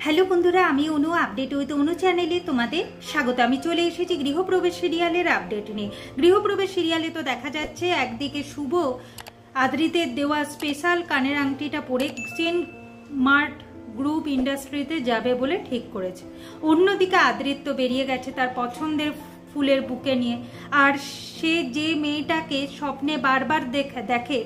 Hello বন্ধুরা, আমি অনু update with অনু চ্যানেলে তোমাদের স্বাগত। আমি চলে এসেছি গৃহপ্রবেশ সিরিয়ালের আপডেট নিয়ে। গৃহপ্রবেশ সিরিয়ালে তো দেখা যাচ্ছে একদিকে শুভ আদ্রিতের দেওয়া স্পেশাল কানের আংটিটা পরে চেন মার্ট গ্রুপ ইন্ডাস্ট্রিতে যাবে বলে ঠিক করেছে। অন্যদিকে আদ্রিত তো বেরিয়ে গেছে তার পছন্দের ফুলের বুকে নিয়ে, আর সে যে মেয়েটাকে স্বপ্নে বারবার দেখে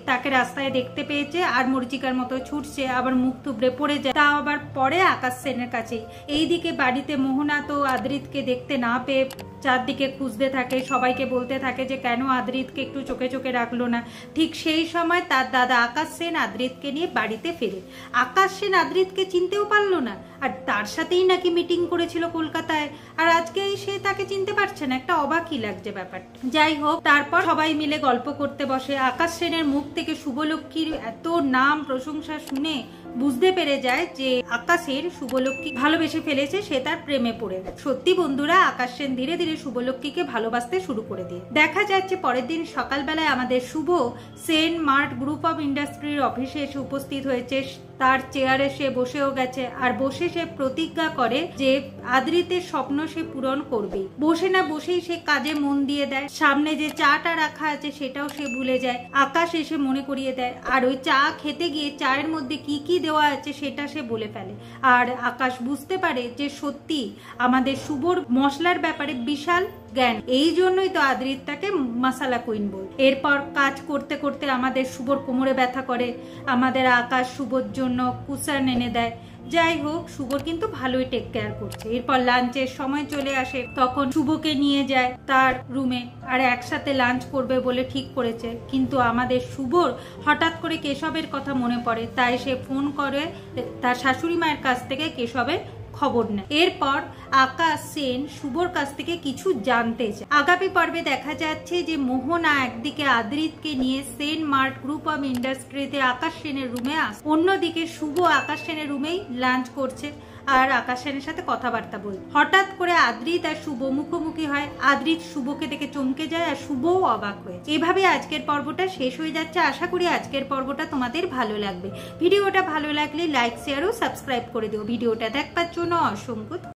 তাকে রাস্তায় দেখতে পেয়েছে আর মরিচিকার মতো ছুটছে, আবার মুখ থুবড়ে পড়ে যায়, তা আবার পরে আকাশ সেনের কাছেই। এইদিকে বাড়িতে মোহনা তো আদ্রিতকে দেখতে না পেয়ে চারদিকে খুঁজতে থাকে, সবাইকে বলতে থাকে যে কেন আদ্রিতকে একটু চোখে চোখে রাখলো না। ঠিক সেই সময় তার দাদা আকাশ সেন আদ্রিতকে নিয়ে বাড়িতে ফেরে। আকাশ সেন আদ্রিতকে চিনতেও পারলো না, আর তার সাথেই নাকি মিটিং করেছিল কলকাতায়, আর আজকে সে তাকে চিনতে পারছে না। একটা অবাকই লাগছে ব্যাপারটা। যাই হোক, তারপর সবাই মিলে গল্প করতে বসে। আকাশ সেনের মুখ থেকে শুভলক্ষ্মীর এত নাম প্রশংসা শুনে বুঝতে পেরে যায় যে আকাশের শুভলক্ষ্মী ভালোবেসে ফেলেছে, সে তার প্রেমে পড়ে গেছে। সত্যি বন্ধুরা, আকাশ সেন ধীরে ধীরে শুভলক্ষ্মীকে ভালোবাসতে শুরু করে দিয়ে। দেখা যাচ্ছে পরের দিন সকালবেলায় আমাদের শুভ সেন মার্ট গ্রুপ অফ ইন্ডাস্ট্রির অফিসে এসে উপস্থিত হয়েছে। তার চেয়ারে সে বসেও গেছে, আর বসে সে প্রতিজ্ঞা করে যে আদ্রিতের স্বপ্ন সে পূরণ করবে। বসে না বসেই সে কাজে মন দিয়ে দেয়। সামনে যে চাটা রাখা আছে সেটাও সে ভুলে যায়। আকাশ এসে মনে করিয়ে দেয়, আর ওই চা খেতে গিয়ে চায়ের মধ্যে কি কি দেওয়া আছে সেটা সে বলে ফেলে। আর আকাশ বুঝতে পারে যে সত্যি আমাদের শুভর মশলার ব্যাপারে বিশাল জ্ঞান, এই জন্যই তো আদ্রিত তাকে মশালা কুইন বল। এরপর কাজ করতে করতে আমাদের শুভর কোমরে ব্যথা করে, আমাদের আকাশ শুভর জন্য কুশন এনে দেয়। যাই হোক, শুভর কিন্তু ভালোই টেক কেয়ার করছে। এরপর লাঞ্চের সময় চলে আসে, তখন শুভকে নিয়ে যায় তার রুমে, আর একসাথে লাঞ্চ করবে বলে ঠিক করেছে। কিন্তু আমাদের শুভর হঠাৎ করে কেশবের কথা মনে পড়ে, তাই সে ফোন করে তার শাশুড়ি মায়ের কাছ থেকে কেশবের খবর নেয়। এরপর আকাশ সেন শুভর কাছ থেকে কিছু জানতে চায়। আগামী পর্বে দেখা যাচ্ছে যে মোহনা একদিকে আদ্রিতকে নিয়ে সেন মার্ট গ্রুপ অফ ইন্ডাস্ট্রিতে আকাশ সেনের রুমে আসে, অন্যদিকে শুভ আকাশ সেনের রুমেই লাঞ্চ করছে আর আকাশ সেনের সাথে কথাবার্তা বলে। হঠাৎ করে আদ্রিত আর শুভ মুখোমুখি হয়। আদ্রিত শুভকে দেখে চমকে যায়, আর শুভও অবাক হয়ে। এভাবে আজকের পর্বটা শেষ হয়ে যাচ্ছে। আশা করি আজকের পর্বটা তোমাদের ভালো লাগবে। ভিডিওটা ভালো লাগলে লাইক শেয়ার ও সাবস্ক্রাইব করে দিও। ভিডিওটা দেখবার জন্য অসংখ্য